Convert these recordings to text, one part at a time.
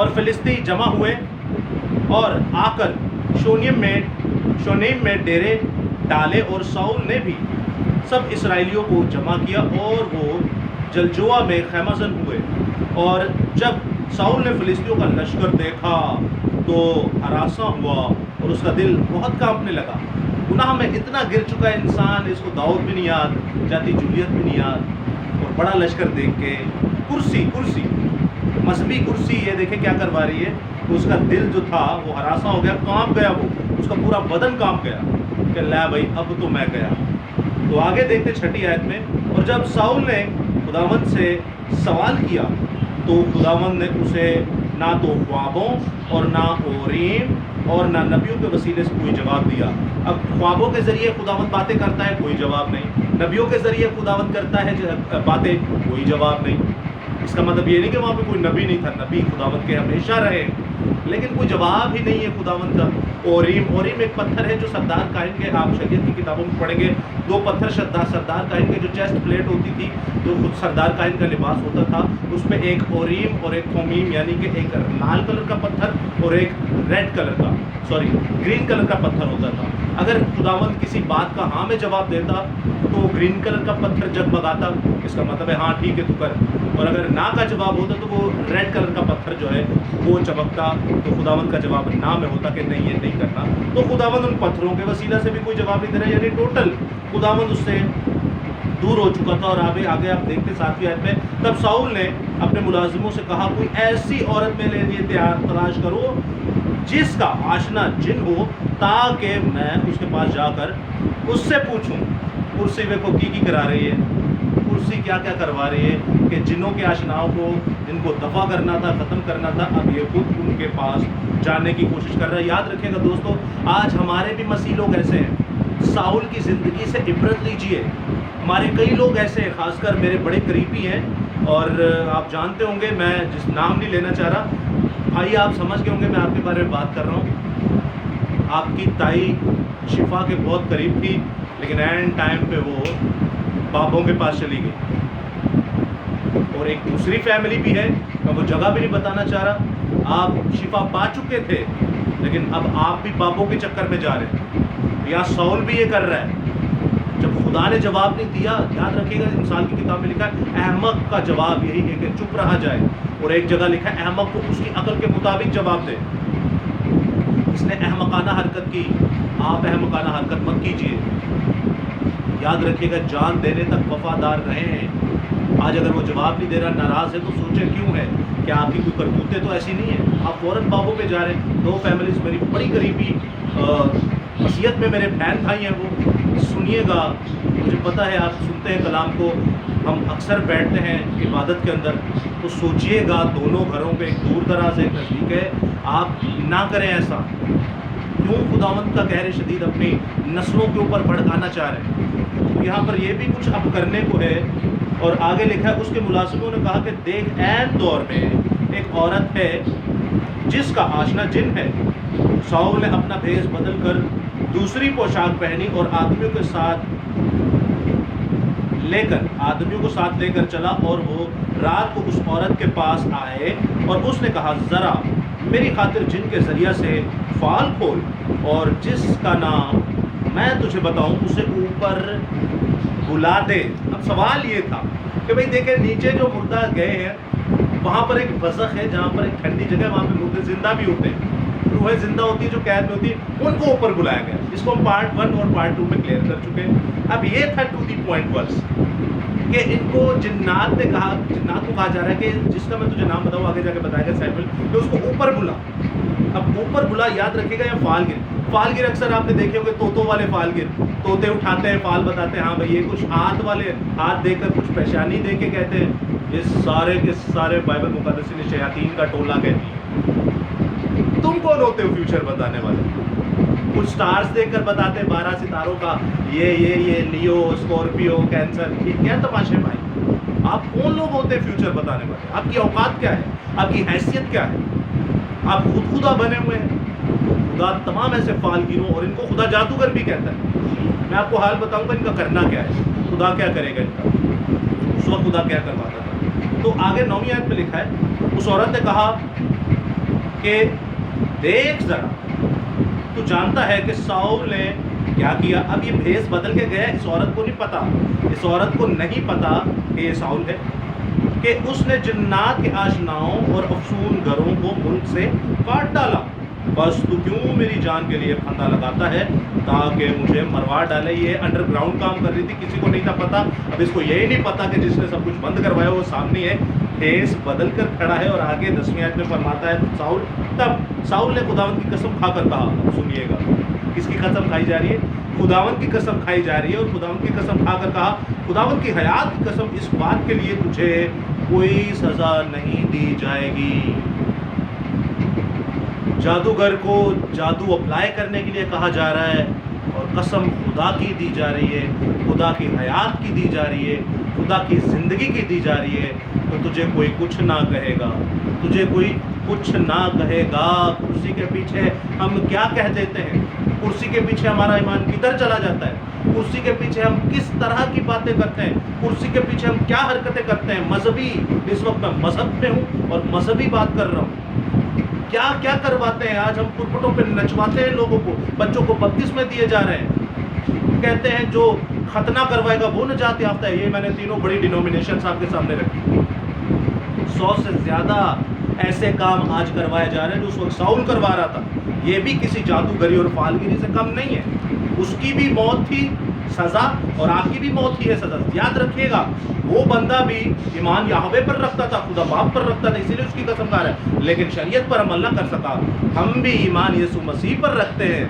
اور فلسطی جمع ہوئے اور آ کر شونیم میں ڈیرے ڈالے، اور ساؤل نے بھی سب اسرائیلیوں کو جمع کیا اور وہ جلجوا میں خیمہ زن ہوئے۔ اور جب ساؤل نے فلسطیوں کا لشکر دیکھا تو ہراساں ہوا اور اس کا دل بہت کانپنے لگا۔ گناہ میں اتنا گر چکا ہے انسان، اس کو داؤد بھی نہیں یاد، جاتی جولیت بھی نہیں یاد، اور بڑا لشکر دیکھ کے کرسی مذہبی کرسی یہ دیکھیں کیا کروا رہی ہے، تو اس کا دل جو تھا وہ ہراساں ہو گیا، کانپ گیا، وہ اس کا پورا بدن کانپ گیا کہ لے بھائی اب تو میں گیا۔ تو آگے دیکھتے 6 آیت میں، اور جب ساؤل نے خداوند سے سوال کیا تو خداوند نے اسے نہ تو خوابوں اور نہ اوریم اور نہ نبیوں کے وسیلے سے کوئی جواب دیا۔ اب خوابوں کے ذریعے خداوند باتیں کرتا ہے، کوئی جواب نہیں، نبیوں کے ذریعے خداوند کرتا ہے باتیں، کوئی جواب نہیں۔ اس کا مطلب یہ نہیں کہ وہاں پہ کوئی نبی نہیں تھا، نبی خداوند کے ہمیشہ رہے، لیکن کوئی جواب ہی نہیں ہے خداوند کا۔ اوریم ایک پتھر ہے جو سردار کاہن کے، آپ شریعت کی کتابوں میں پڑھیں گے، 2 پتھر سردار کاہن کے جو چیسٹ پلیٹ ہوتی تھی، جو خود سردار کاہن کا لباس ہوتا تھا، اس میں ایک اوریم اور ایک تھومیم، یعنی کہ ایک لال کلر کا پتھر اور ایک گرین کلر کا پتھر ہوتا تھا۔ اگر خداوند کسی بات کا ہاں میں جواب دیتا تو گرین کلر کا پتھر جگمگاتا، اس کا مطلب ہے ہاں ٹھیک ہے تو کر، اور اگر نہ کا جواب ہوتا تو وہ ریڈ کلر کا پتھر جو ہے وہ چمکتا، تو خداوند کا جواب نہ میں ہوتا کہ نہیں یہ نہیں کرنا۔ تو خداوند ان پتھروں کے وسیلہ سے بھی کوئی جواب نہیں دے رہا، یعنی ٹوٹل خداوند اس سے دور ہو چکا تھا۔ اور آگے آپ دیکھتے 7ویں آیت میں، تب ساؤل نے اپنے ملازموں سے کہا کوئی ایسی عورت میرے لیے تلاش کرو جس کا آشنا جن ہو، تاکہ میں اس کے پاس جا کر اس سے پوچھوں۔ کرسی کو کی کرا رہی ہے، کرسی کیا کروا رہی ہے کہ جنوں کے آشناؤں کو، جن کو دفع کرنا تھا، ختم کرنا تھا، اب یہ خود ان کے پاس جانے کی کوشش کر رہا ہے۔ یاد رکھیں گا دوستو، آج ہمارے بھی مسیح لوگ ایسے ہیں، ساؤل کی زندگی سے عبرت لیجئے۔ ہمارے کئی لوگ ایسے ہیں، خاص کر میرے بڑے قریبی ہیں، اور آپ جانتے ہوں گے، میں جس نام نہیں لینا چاہ رہا، بھائی آپ سمجھ گئے ہوں گے میں آپ کے بارے میں بات کر رہا ہوں۔ آپ کی تائی شفا کے بہت قریب تھی، لیکن اینڈ ٹائم پہ وہ بابوں کے پاس چلی گئی۔ اور ایک دوسری فیملی بھی ہے، میں وہ جگہ بھی نہیں بتانا چاہ رہا، آپ شفا پا چکے تھے لیکن اب آپ بھی بابوں کے چکر میں جا رہے ہیں، یا ساؤل بھی یہ کر رہا ہے۔ جب خدا نے جواب نہیں دیا، یاد رکھیے گا انسان کی کتاب میں لکھا ہے احمق کا جواب یہی ہے کہ چپ رہا جائے، اور ایک جگہ لکھا ہے احمق کو اس کی عقل کے مطابق جواب دے۔ اس نے احمقانہ حرکت کی، آپ احمقانہ حرکت مت کیجیے۔ یاد رکھیے گا جان دینے تک وفادار رہیں۔ آج اگر وہ جواب نہیں دے رہا، ناراض ہے، تو سوچیں کیوں ہے، کہ آپ کی کوئی کرتوتیں تو ایسی نہیں ہیں، آپ فوراً بابوں پہ جا رہے ہیں۔ 2 فیملیز میری بڑی قریبی مسیحیت میں میرے بہن بھائی ہیں، وہ سنیے گا، مجھے پتہ ہے آپ سنتے ہیں کلام کو، ہم اکثر بیٹھتے ہیں عبادت کے اندر، تو سوچئے گا دونوں گھروں پہ ایک دور دراز ہے، ایک نزدیک ہے، آپ نہ کریں ایسا۔ کیوں خداوند کا قہر شدید اپنی نسلوں کے اوپر بھڑکانا چاہ رہے ہیں؟ تو یہاں پر یہ بھی کچھ اب کرنے کو ہے، اور آگے لکھا ہے اس کے ملازموں نے کہا کہ دیکھ عین دور میں ایک عورت ہے جس کا آشنا جن ہے۔ ساؤل نے اپنا بھیس بدل کر دوسری پوشاک پہنی اور آدمیوں کو ساتھ لے کر چلا، اور وہ رات کو اس عورت کے پاس آئے، اور اس نے کہا ذرا میری خاطر جن کے ذریعہ سے فال کھول، اور جس کا نام میں تجھے بتاؤں اسے اوپر بلا دے۔ اب سوال یہ تھا کہ بھئی دیکھیں نیچے جو مردہ گئے ہیں وہاں پر ایک بزخ ہے، جہاں پر ایک ٹھنڈی جگہ ہے، وہاں پہ مردے زندہ بھی ہوتے ہیں، روحیں زندہ ہوتی ہیں جو قید میں ہوتی ہیں، ان کو اوپر بلایا گیا، جس کو ہم پارٹ 1 اور پارٹ 2 میں کلیئر کر چکے ہیں۔ اب یہ تھا ٹو دی پوائنٹ ورس کہ ان کو جنات نے کہا، جنات کو کہا جا رہا ہے کہ جس کا میں تجھے نام بتاؤں آگے جا کے بتائے گا سیموئیل، کہ اس کو اوپر بلا۔ اب اوپر بلا یاد رکھے گا، یا فال گر اکثر آپ نے دیکھے ہوں گے، طوطوں والے فال گر، طوطے اٹھاتے ہیں فال بتاتے ہیں، ہاں بھائی یہ کچھ ہاتھ والے، ہاتھ دے کر کچھ پیشانی دے کے کہتے ہیں، یہ سارے کے سارے بائبل مقدس نے شیاطین کا ٹولہ کہتی ہے۔ تم کون ہوتے ہو فیوچر بتانے والے؟ کچھ سٹارز دیکھ کر بتاتے ہیں 12 ستاروں کا، یہ لیو، اسکارپیو، کینسر، یہ کیا تماشے بھائی؟ آپ کون لوگ ہوتے ہیں فیوچر بتانے والے؟ آپ کی اوقات کیا ہے؟ آپ کی حیثیت کیا ہے؟ آپ خود خدا بنے ہوئے ہیں۔ خدا تمام ایسے فال گیروں، اور ان کو خدا جادوگر بھی کہتا ہے۔ میں آپ کو حال بتاؤں گا ان کا کرنا کیا ہے، خدا کیا کرے گا ان کا، اس وقت خدا کیا کرواتا تھا۔ تو آگے 9ویں آیت میں لکھا ہے اس عورت نے کہا کہ دیکھ ذرا، تو جانتا ہے کہ ساؤل نے کیا کیا. اب یہ بھیس بدل کے گیا، اس عورت کو نہیں پتا، اس عورت کو نہیں پتا کہ یہ ساؤل ہے، کہ اس نے جنات کے آشناؤں اور افسون گھروں کو ملک سے کاٹ ڈالا. بس تو کیوں میری جان کے لیے پھندا لگاتا ہے تاکہ مجھے مروا ڈالے. یہ انڈر گراؤنڈ کام کر رہی تھی، کسی کو نہیں تھا پتا. اب اس کو یہی نہیں پتا کہ جس نے سب کچھ بند کروایا وہ سامنے ہے، بھیس بدل کر کھڑا ہے. اور آگے 10ویں آیت میں فرماتا ہے ساؤل، تب ساؤل نے خداوند کی قسم کھا کر کہا. سنیے گا کس کی قسم کھائی جا رہی ہے؟ خداوند کی قسم کھائی جا رہی ہے. اور خداوند کی قسم کھا کر کہا، خداوند کی حیات کی قسم، اس بات کے لیے تجھے کوئی سزا نہیں دی جائے گی. جادوگر کو جادو اپلائی کرنے کے لیے کہا جا رہا ہے، اور قسم خدا کی دی جا رہی ہے، خدا کی حیات کی دی جا رہی ہے، خدا کی زندگی کی دی جا رہی ہے. تو تجھے کوئی کچھ نہ کہے گا، تجھے کوئی کچھ نہ کہے گا. کرسی کے پیچھے ہم کیا کہہ دیتے ہیں، کرسی کے پیچھے ہمارا ایمان کدھر چلا جاتا ہے، کرسی کے پیچھے ہم کس طرح کی باتیں کرتے ہیں، کرسی کے پیچھے ہم کیا حرکتیں کرتے ہیں. مذہبی، اس وقت میں مذہب میں ہوں اور مذہبی بات کر رہا ہوں. کیا کیا کرواتے ہیں آج ہم، پرپٹوں پہ نچواتے ہیں لوگوں کو، بچوں کو بپتسمے دیے جا رہے ہیں. کہتے ہیں جو ختنہ کروائے گا وہ نجات یافتہ ہے. یہ میں نے تینوں بڑی ڈینومینیشنز آپ کے سامنے رکھی. 100 سے زیادہ ایسے کام آج کروائے جا رہے ہیں جو اس وقت ساؤل کروا رہا تھا. یہ بھی کسی جادوگری اور فالگیری سے کم نہیں ہے. اس کی بھی موت تھی سزا، اور آپ کی بھی موت ہی ہے سزا. یاد رکھیے گا، وہ بندہ بھی ایمان یہوہ پر رکھتا تھا، خدا باپ پر رکھتا تھا، اسی لیے اس کی قسم کھا رہا ہے، لیکن شریعت پر عمل نہ کر سکا. ہم بھی ایمان یسوع مسیح پر رکھتے ہیں،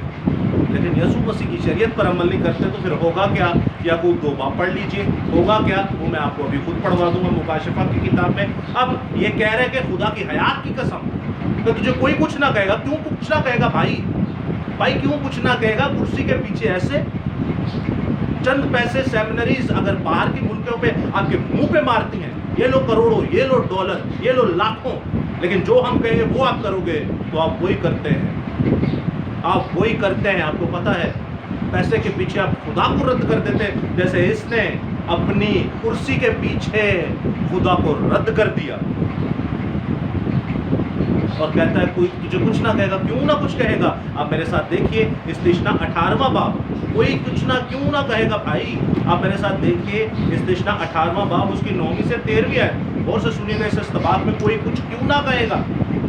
لیکن یسوع مسیح کی شریعت پر عمل نہیں کرتے. تو پھر ہوگا کیا؟ یعقوب 2 باب پڑھ لیجئے. ہوگا کیا وہ میں آپ کو ابھی خود پڑھوا دوں گا مکاشفہ کی کتاب میں. اب یہ کہہ رہے کہ خدا کی حیات کی قسم، تو تجھے کوئی کچھ نہ کہے گا. کیوں کچھ نہ کہے گا بھائی؟ بھائی کیوں کچھ نہ کہے گا؟ کرسی کے پیچھے ایسے چند پیسے سیمنریز اگر باہر کے ملکوں پہ آپ کے منہ پہ مارتی ہیں، یہ لو کروڑوں، یہ لو ڈالر، یہ لو لاکھوں، لیکن جو ہم کہیں گے وہ آپ کرو گے، تو آپ وہی کرتے ہیں. آپ وہی کرتے ہیں. آپ کو پتا ہے پیسے کے پیچھے آپ خدا کو رد کر دیتے، جیسے اس نے اپنی کرسی کے پیچھے خدا کو رد کر دیا. اور کہتا ہے کوئی تجھے کچھ نہ کہے گا. کیوں نہ کچھ کہے گا؟ آپ میرے ساتھ دیکھیے استثنا 18واں باب. کوئی کچھ نہ کیوں نہ کہے گا بھائی. آپ میرے ساتھ دیکھیے استثنا 18واں باب، اس کی 9ویں سے 13ویں ہے. غور سے سنیے گا اس استباق میں، کوئی کچھ کیوں نہ کہے گا.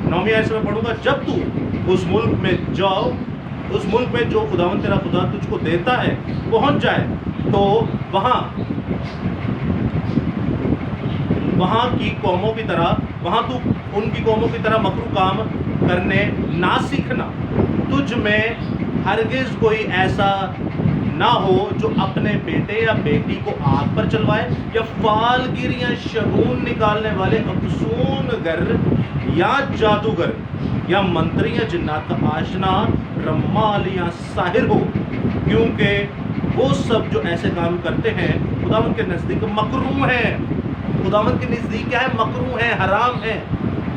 9ویں آیت سے میں پڑھوں گا. جب تو اس ملک میں جاؤ، اس ملک میں جو خداوند تیرا خدا تجھ کو دیتا ہے پہنچ جائے، تو وہاں کی قوموں کی طرح، وہاں تو ان کی قوموں کی طرح مکرو کام کرنے نہ سیکھنا. تجھ میں ہرگز کوئی ایسا نہ ہو جو اپنے بیٹے یا بیٹی کو آگ پر چلوائے، یا فال گر یا شگون نکالنے والے افسون گر یا جادوگر یا منتری یا جنات کا آشنا رمال یا ساحر ہو، کیونکہ وہ سب جو ایسے کام کرتے ہیں خداوند کے نزدیک مکروہ ہیں. خداوند کے نزدیک کیا ہے؟ مکروہ ہیں، حرام ہیں،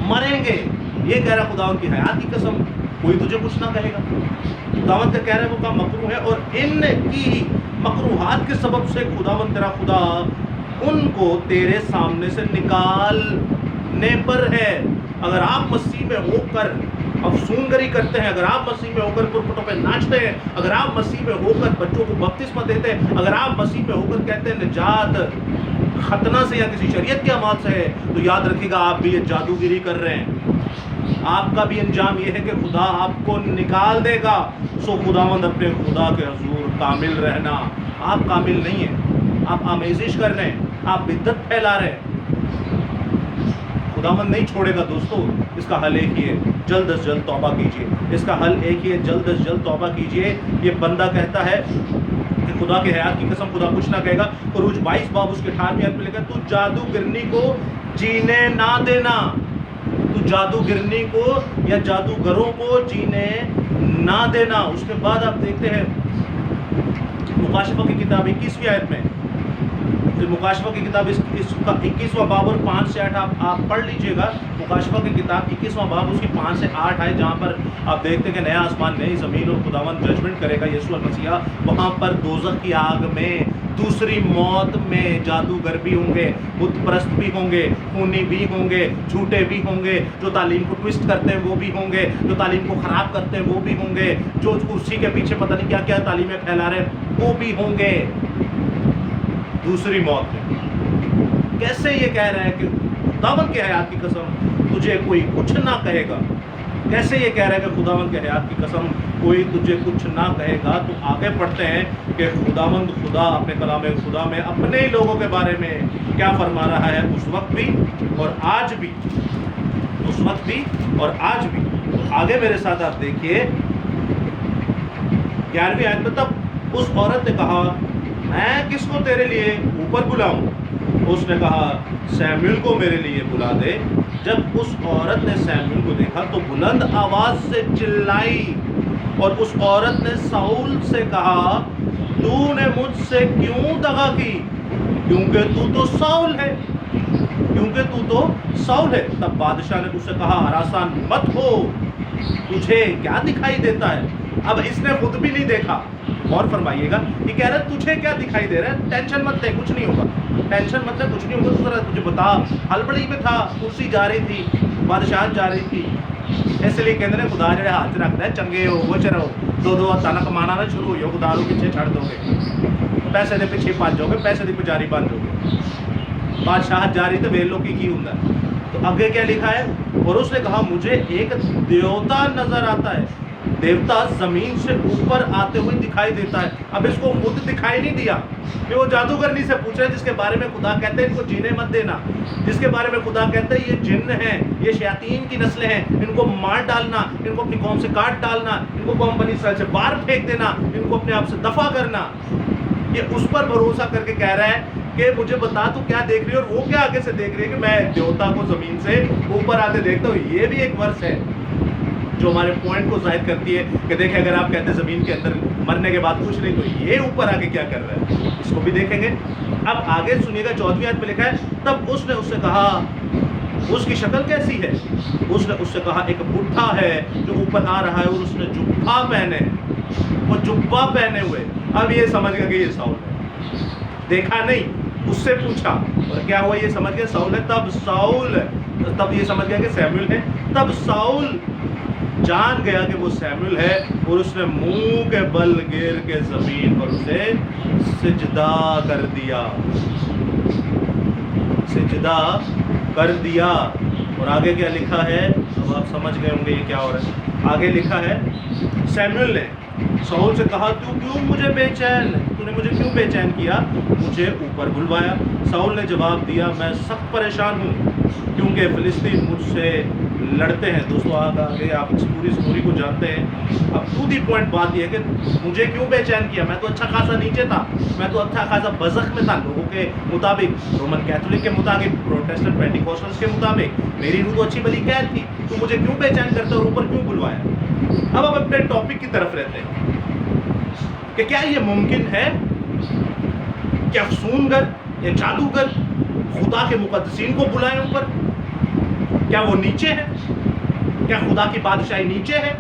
مریں گے. یہ کہہ رہا خداوند کی حیات کی قسم، کوئی تجھے کچھ نہ کہے گا. خداوند کا کہہ رہا ہے وہ کام مکروہ ہے، اور ان کی مکروہات کے سبب سے خداوند تیرا خدا ان کو تیرے سامنے سے نکالنے پر ہے. اگر آپ مسیح میں ہو کر افسون گری کرتے ہیں، اگر آپ مسیح میں ہو کر پرپٹوں پہ ناچتے ہیں، اگر آپ مسیح میں ہو کر بچوں کو بپتسمہ دیتے ہیں، اگر آپ مسیح میں ہو کر کہتے ہیں نجات ختنہ سے یا کسی شریعت کے اعمال سے ہے، تو یاد رکھیے گا آپ بھی یہ جادوگری کر رہے ہیں. آپ کا بھی انجام یہ ہے کہ خدا آپ کو نکال دے گا. سو خداوند اپنے خدا کے حضور کامل رہنا. آپ کامل نہیں ہیں، آپ آمیزش کر رہے ہیں، آپ بدعت پھیلا رہے ہیں. خداوند نہیں چھوڑے گا دوستو. اس کا حل ایک ہی ہے، جلد از جلد توبہ کیجیے. اس کا حل ایک ہی ہے، جلد از جلد توبہ کیجیے. یہ بندہ کہتا ہے کہ خدا کے حیات کی قسم خدا کچھ نہ کہے گا. خروج 22 باب اس کے 18ویں آیت میں لکھا ہے تو جادوگرنی کو جینے نہ دینا. تو جادوگرنی کو یا جادوگروں کو جینے نہ دینا. اس کے بعد آپ دیکھتے ہیں مکاشفہ کی کتاب 21ویں آیت میں مکاشفہ کی کتاب اس کا 21واں باب اور 5 سے 8 آپ پڑھ لیجئے گا. مکاشفہ کی کتاب 21واں باب اس کی 5 سے 8 آئے جہاں پر آپ دیکھتے ہیں کہ نیا آسمان نئی زمین اور خداوند ججمنٹ کرے گا یسوع المسیح. وہاں پر دوزخ کی آگ میں دوسری موت میں جادوگر بھی ہوں گے, بت پرست بھی ہوں گے, خونی بھی ہوں گے, جھوٹے بھی ہوں گے, جو تعلیم کو ٹوسٹ کرتے ہیں وہ بھی ہوں گے, جو تعلیم کو خراب کرتے ہیں وہ بھی ہوں گے, جو کرسی کے پیچھے پتہ نہیں کیا کیا تعلیمیں پھیلا رہے ہیں وہ بھی ہوں گے دوسری موت میں. کیسے یہ کہہ رہا ہے کہ خداوند کے حیات کی قسم تجھے کوئی کچھ نہ کہے گا؟ کیسے یہ کہہ رہا ہے کہ خداوند کے حیات کی قسم کوئی تجھے کچھ نہ کہے گا؟ تو آگے پڑھتے ہیں کہ خداوند خدا اپنے کلام خدا میں اپنے ہی لوگوں کے بارے میں کیا فرما رہا ہے اس وقت بھی اور آج بھی, اس وقت بھی اور آج بھی. تو آگے میرے ساتھ آپ دیکھیے 11ویں آیت میں, تب اس عورت نے کہا میں کس کو تیرے لیے اوپر بلاؤں؟ اس نے کہا سیموئیل کو میرے لیے بلا دے. جب اس عورت نے سیموئیل کو دیکھا تو بلند آواز سے چلائی اور اس عورت نے ساؤل سے کہا تو نے مجھ سے کیوں دغا کی؟ کیونکہ تو ساؤل ہے, کیونکہ تو ساؤل ہے. تب بادشاہ نے اس سے کہا ہراساں مت ہو, تجھے کیا دکھائی دیتا ہے؟ اب اس نے خود بھی نہیں دیکھا. غور فرمائیے گا, یہ کہہ رہا ہے تجھے کیا دکھائی دے رہا ہے؟ ٹینشن مت لے, کچھ نہیں ہوگا. ٹینشن مت لے, کچھ نہیں ہوگا. تو ذرا تجھے بتا, ہڑبڑی میں تھا, کرسی جا رہی تھی, بادشاہت جا رہی تھی, اس لیے کہتے ہیں خدا جڑے ہاتھ رکھتا ہے چنگے ہو وہ چرو دو تانا کمانا نہ شروع ہو, خدا رو پیچھے چھڑ دو گے, پیسے دے پیچھے پانچ جاؤ گے, پیسے دی پجاری بن جاؤ گے. بادشاہت جا رہی تو ویلوں کی ہوں. تو آگے کیا لکھا ہے؟ اور اس نے کہا مجھے ایک دیوتا نظر آتا ہے, دیوتا زمین سے اوپر آتے ہوئے دکھائی دیتا ہے. اب اس کو خود دکھائی نہیں دیا کہ وہ جادوگرنی سے پوچھ رہے جس کے بارے میں خدا کہتے ہیں ان کو جینے مت دینا, جس کے بارے میں خدا کہتے ہیں یہ جن ہیں, یہ شیاطین کی نسلیں ہیں, ان کو مار ڈالنا, ان کو اپنی قوم سے کاٹ ڈالنا, ان کو قوم بنی اسرائیل سے باہر پھینک دینا, ان کو اپنے آپ سے دفع کرنا. یہ اس پر بھروسہ کر کے کہہ رہا ہے کہ مجھے بتا تو کیا دیکھ رہی ہے, اور وہ کیا آگے سے دیکھ رہی ہے کہ میں دیوتا کو زمین سے اوپر آتے دیکھتا ہوں. یہ بھی ایک ورس ہے جو ہمارے پوائنٹ کو ظاہر کرتی ہے کہ دیکھیں اگر آپ کہتے ہیں زمین کے اندر مرنے کے بعد کچھ نہیں, تو یہ اوپر آ کے کیا کر رہا ہے اس کو بھی دیکھیں گے. اب آگے سنیے گا 14ویں آیت میں لکھا ہے تب اس نے اس سے کہا اس کی شکل کیسی ہے؟ اس نے اس سے کہا ایک بڈھا ہے جو اوپر آ رہا ہے اور اس نے جبہ پہنے, وہ جبہ پہنے ہوئے. اب یہ سمجھ گیا کہ یہ ساؤل ہے, دیکھا نہیں, اس سے پوچھا اور کیا ہوا, یہ سمجھ گیا ساؤل ہے. تب یہ سمجھ گیا کہ سیموئیل ہے. تب ساؤل جان گیا کہ وہ سیموئیل ہے اور اس نے منہ کے بل گر کے زمین پر اسے سجدہ کر دیا, سجدہ کر دیا. اور آگے کیا لکھا ہے, اب آپ سمجھ گئے ہوں گے یہ کیا ہو رہا ہے. آگے لکھا ہے سیموئیل نے ساؤل سے کہا تو کیوں مجھے بے چین, تو نے مجھے کیوں بے چین کیا, مجھے اوپر بلوایا؟ ساؤل نے جواب دیا میں سخت پریشان ہوں کیونکہ فلسطین مجھ سے لڑتے ہیں. دوستو آگے آپ اس پوری اسٹوری کو جانتے ہیں. اب ٹو دی پوائنٹ بات یہ ہے کہ مجھے کیوں بے چین کیا, میں تو اچھا خاصا نیچے تھا, میں تو اچھا خاصا بزخ میں تھا. لوگوں کے مطابق, رومن کیتھولک کے مطابق, پروٹیسٹنٹ پینٹیکوسٹلز کے مطابق میری روح تو اچھی بلی قید تھی, تو مجھے کیوں بے چین کرتا اور اوپر کیوں بلوایا؟ اب ہم اپنے ٹاپک کی طرف رہتے ہیں کہ کیا یہ ممکن ہے کہ افسونگر یا جادوگر خدا کے مقدسین کو بلائیں اوپر؟ کیا وہ نیچے ہیں؟ کیا خدا کی بادشاہی نیچے ہے؟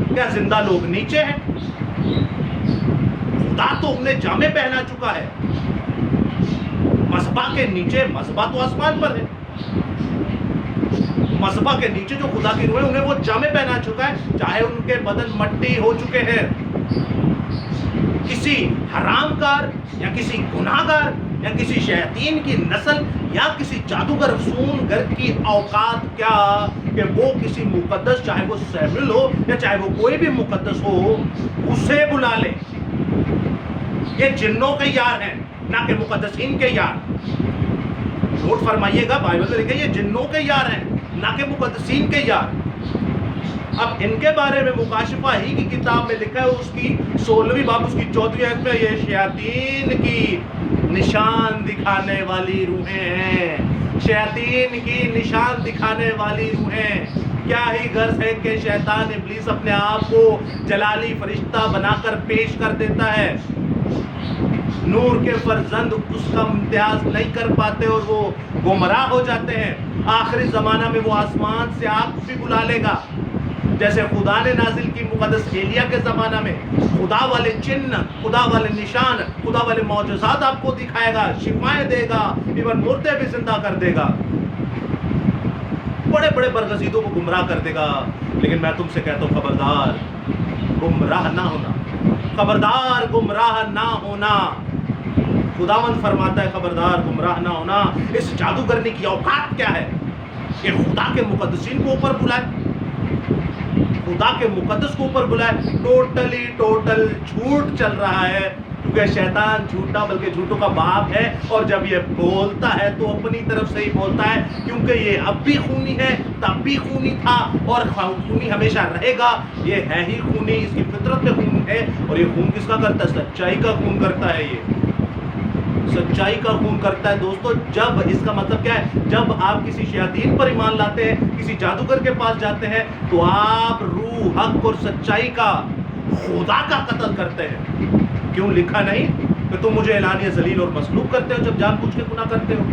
کیا زندہ لوگ نیچے ہیں؟ خدا تو انہیں جامے پہنا چکا ہے. مذبح کے نیچے, مذبح تو آسمان پر ہے, مذبح کے نیچے جو خدا کی روح ہے انہیں وہ جامے پہنا چکا ہے, چاہے ان کے بدن مٹی ہو چکے ہیں. کسی حرام کار یا کسی گناہ گار یا کسی شیاطین کی نسل یا کسی جادوگر افسون گر کی اوقات کیا کہ وہ کسی مقدس, چاہے وہ سیموئیل ہو یا چاہے وہ کوئی بھی مقدس ہو, اسے بلا لے. یہ جنوں کے یار ہیں نہ کہ مقدسین کے یار. نوٹ فرمائیے گا, بائبل میں لکھا ہے یہ جنوں کے یار ہیں نہ کہ مقدسین کے یار. اب ان کے بارے میں مکاشفہ ہی کی کتاب میں لکھا ہے, اس کی 16ویں باب اس کی 14ویں آیت میں, یہ شیاطین کی نشان دکھانے والی روحیں ہیں, شیاطین کی نشان دکھانے والی روحیں. کیا ہی غرض ہے کہ شیطان ابلیس اپنے آپ کو جلالی فرشتہ بنا کر پیش کر دیتا ہے. نور کے فرزند اس کا امتیاز نہیں کر پاتے اور وہ گمراہ ہو جاتے ہیں۔ آخری زمانہ میں وہ آسمان سے آگ بھی بلا لے گا، جیسے خدا نے نازل کی مقدس ایلیا کے زمانہ میں۔ خدا والے چن، خدا والے نشان، خدا والے معجزات آپ کو دکھائے گا، شفائیں دے گا، ایون مردے بھی زندہ کر دے گا، بڑے بڑے برگزیدوں کو گمراہ کر دے گا۔ لیکن میں تم سے کہتا ہوں خبردار گمراہ نہ ہونا، خبردار گمراہ نہ ہونا۔ خداوند فرماتا ہے خبردار گمراہ نہ ہونا۔ اس جادوگرنی کی اوقات کیا ہے کہ خدا کے مقدسین کو اوپر بلائے، خدا کے مقدس کو اوپر بلائے۔ ٹوٹل جھوٹ چل رہا ہے، کیونکہ شیطان جھوٹا بلکہ جھوٹوں کا باپ ہے، اور جب یہ بولتا ہے تو اپنی طرف سے ہی بولتا ہے، کیونکہ یہ اب بھی خونی ہے، تب بھی خونی تھا اور خونی ہمیشہ رہے گا۔ یہ ہے ہی خونی، اس کی فطرت میں خون ہے، اور یہ خون کس کا کرتا ہے؟ سچائی کا خون کرتا ہے، یہ سچائی کا خون کرتا ہے۔ دوستو جب اس کا مطلب کیا ہے؟ جب آپ کسی شیاطین پر ایمان لاتے ہیں، کسی جادوگر کے پاس جاتے ہیں، تو آپ روح، حق اور سچائی کا، خدا کا قتل کرتے ہیں۔ کیوں لکھا نہیں کہ تم مجھے اعلانیہ ذلیل اور مصلوب کرتے ہو جب جان بوجھ کے گناہ کرتے ہو؟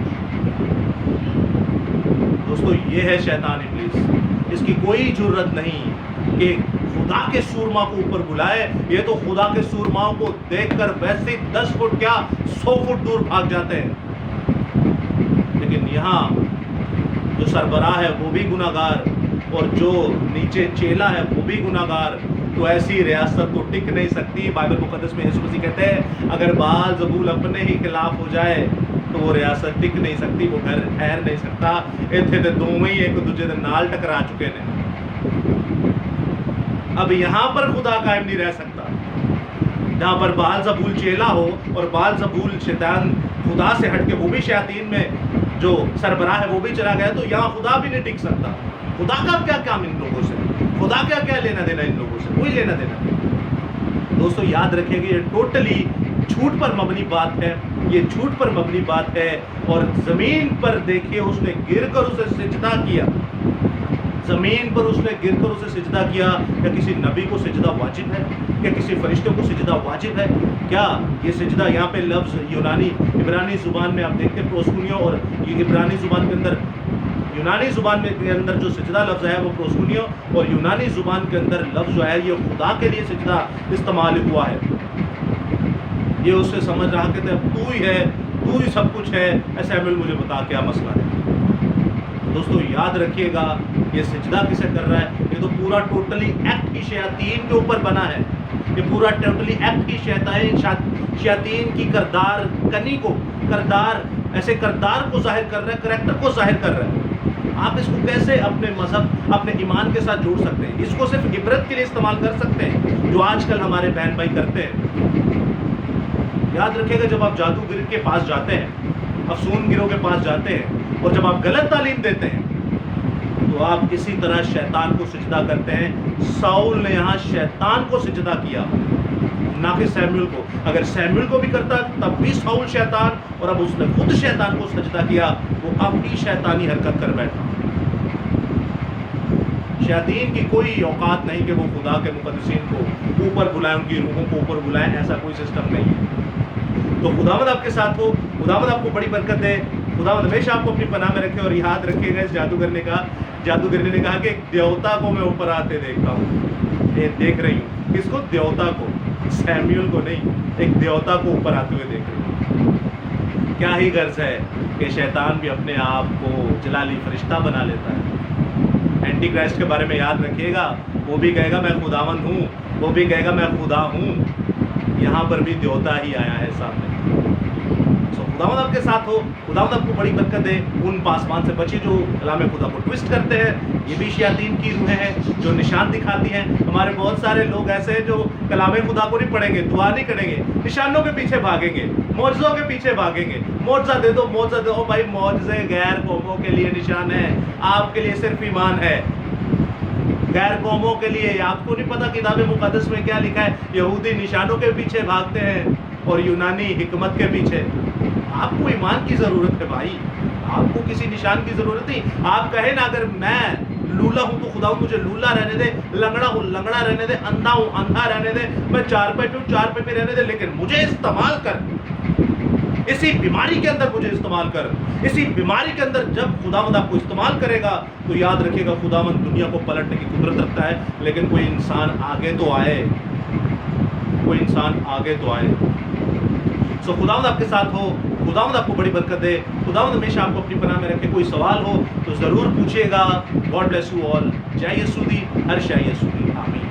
دوستو یہ ہے شیطان ابلیس، اس کی کوئی جرت نہیں کہ خدا کے سورما کو اوپر بلائے۔ یہ تو خدا کے سورماؤں کو دیکھ کر ویسے 10 فٹ کیا 100 فٹ دور بھاگ جاتے ہیں، لیکن یہاں جو سربراہ ہے وہ بھی گناہگار اور جو نیچے چیلا ہے وہ بھی گناہگار، تو ایسی ریاست تو ٹک نہیں سکتی۔ بائبل مقدس میں یسوع مسیح کہتے ہیں اگر بال زبول اپنے ہی خلاف ہو جائے تو وہ ریاست ٹک نہیں سکتی، وہ گھر ٹھہر نہیں سکتا۔ اتنے تے دوویں ہی ایک دوجے دے نال ٹکرا چکے ہیں۔ اب یہاں پر خدا قائم نہیں رہ سکتا، جہاں پر بال زبول چیلا ہو اور بال زبول شیطان خدا سے ہٹ کے وہ بھی شیاطین میں جو سربراہ ہے وہ بھی چلا گیا، تو یہاں خدا بھی نہیں ٹک سکتا۔ خدا کا کیا کام ان لوگوں سے؟ خدا کیا کیا لینا دینا ان لوگوں سے؟ کوئی لینا دینا۔ دوستو یاد رکھیں گے یہ ٹوٹلی جھوٹ پر مبنی بات ہے، یہ جھوٹ پر مبنی بات ہے۔ اور زمین پر دیکھیے اس نے گر کر اسے سجدہ کیا، زمین پر اس نے گر کر اسے سجدہ کیا۔ کیا کسی نبی کو سجدہ واجب ہے؟ کیا کسی فرشتے کو سجدہ واجب ہے؟ کیا یہ سجدہ یہاں پہ لفظ یونانی عبرانی زبان میں آپ دیکھتے ہیں پروسکونیو، اور یہ عبرانی زبان کے اندر یونانی زبان میں کے اندر جو سجدہ لفظ ہے وہ پروسکونیو، اور یونانی زبان کے اندر لفظ جو ہے یہ خدا کے لیے سجدہ استعمال ہوا ہے۔ یہ اس سے سمجھ رہا کہ تو ہی ہے، تو ہی سب کچھ ہے، ایسے سیموئیل مجھے بتا کیا مسئلہ ہے۔ دوستو یاد رکھیے گا یہ سجدہ کسے کر رہا ہے؟ یہ تو پورا ٹوٹلی ایکٹ ہی شیاطین کے اوپر بنا ہے، یہ پورا ٹوٹلی ایکٹ ہی شیاطین کی کردار کنی کو، ایسے کردار کو ظاہر کر رہا ہے، کریکٹر کو ظاہر کر رہا ہے۔ آپ اس کو کیسے اپنے مذہب، اپنے ایمان کے ساتھ جوڑ سکتے ہیں؟ اس کو صرف عبرت کے لیے استعمال کر سکتے ہیں، جو آج کل ہمارے بہن بھائی کرتے ہیں۔ یاد رکھیے گا جب آپ جادوگر کے پاس جاتے ہیں، افسون گروں کے پاس جاتے ہیں، اور جب آپ غلط تعلیم دیتے ہیں تو آپ اسی طرح شیطان کو سجدہ کرتے ہیں۔ ساؤل نے یہاں شیطان کو سجدہ کیا، نہ کہ سیموئیل کو۔ اگر سیموئیل کو بھی کرتا تب بھی ساؤل شیطان، اور اب اس نے خود شیطان کو سجدہ کیا، وہ اپنی شیطانی حرکت کر بیٹھا۔ شیاطین کی کوئی اوقات نہیں کہ وہ خدا کے مقدسین کو اوپر بلائیں، ان کی روحوں کو اوپر بلائیں، ایسا کوئی سسٹم نہیں ہے۔ تو خداوند آپ کے ساتھ ہو، خداوند آپ کو بڑی برکت دے، خداوند ہمیشہ آپ کو اپنی پناہ میں رکھے۔ اور یاد رکھیے گا اس جادوگرنے نے کہا کہ ایک دیوتا کو میں اوپر آتے دیکھتا ہوں، یہ دیکھ رہی ہوں۔ کس کو؟ دیوتا کو، سیموئیل کو نہیں، ایک دیوتا کو اوپر آتے ہوئے دیکھ رہی ہوں۔ کیا ہی غرض ہے کہ شیطان بھی اپنے آپ کو جلالی فرشتہ بنا لیتا ہے۔ اینٹی کرائسٹ کے بارے میں یاد رکھیے گا، وہ بھی کہے گا میں خداوند ہوں، وہ بھی کہے گا میں خدا ہوں۔ یہاں پر بھی دیوتا ہی آیا ہے سامنے۔ خداوند آپ کے ساتھ ہو، خداوند آپ کو بڑی برکت دے۔ ان پاسبان سے بچے جو کلام خدا کو ٹویسٹ کرتے ہیں، یہ بھی شیاطین کی روحیں ہیں جو نشان دکھاتی ہیں۔ ہمارے بہت سارے لوگ ایسے ہیں جو کلام خدا کو نہیں پڑھیں گے، دعا نہیں کریں گے، نشانوں کے پیچھے بھاگیں گے، معجزوں کے پیچھے بھاگیں گے۔ معجزہ دے دو، معجزہ دے دو۔ بھائی معجزے غیر قوموں کے لیے نشان ہے، آپ کے لیے صرف ایمان ہے۔ غیر قوموں کے لیے آپ کو نہیں پتا کتاب مقدس میں کیا لکھا ہے؟ یہودی نشانوں کے پیچھے بھاگتے ہیں اور یونانی حکمت کے پیچھے۔ آپ کو ایمان کی ضرورت ہے بھائی، آپ کو کسی نشان کی ضرورت نہیں۔ آپ کہیں نا اگر میں لولا ہوں تو خدا مجھے لولا رہنے دے، لنگڑا ہوں لنگڑا رہنے دے، اندھا ہوں اندھا رہنے دے، میں چارپائی پہ ہوں چارپائی پہ رہنے دے، لیکن مجھے استعمال کر، اسی بیماری کے اندر مجھے استعمال کر۔ اسی بیماری کے اندر جب خداوند آپ کو استعمال کرے گا تو یاد رکھے گا خداوند دنیا کو پلٹنے کی قدرت رکھتا ہے، لیکن کوئی انسان آگے تو آئے، کوئی انسان آگے تو آئے۔ سو خداوند آپ کے ساتھ ہو، خداوند آپ کو بڑی برکت دے، خداوند ہمیشہ آپ کو اپنی پناہ میں رکھے۔ کوئی سوال ہو تو ضرور پوچھیے گا۔ God bless you all. جے یسوع دی، ہر شے یسوع دی، آمین۔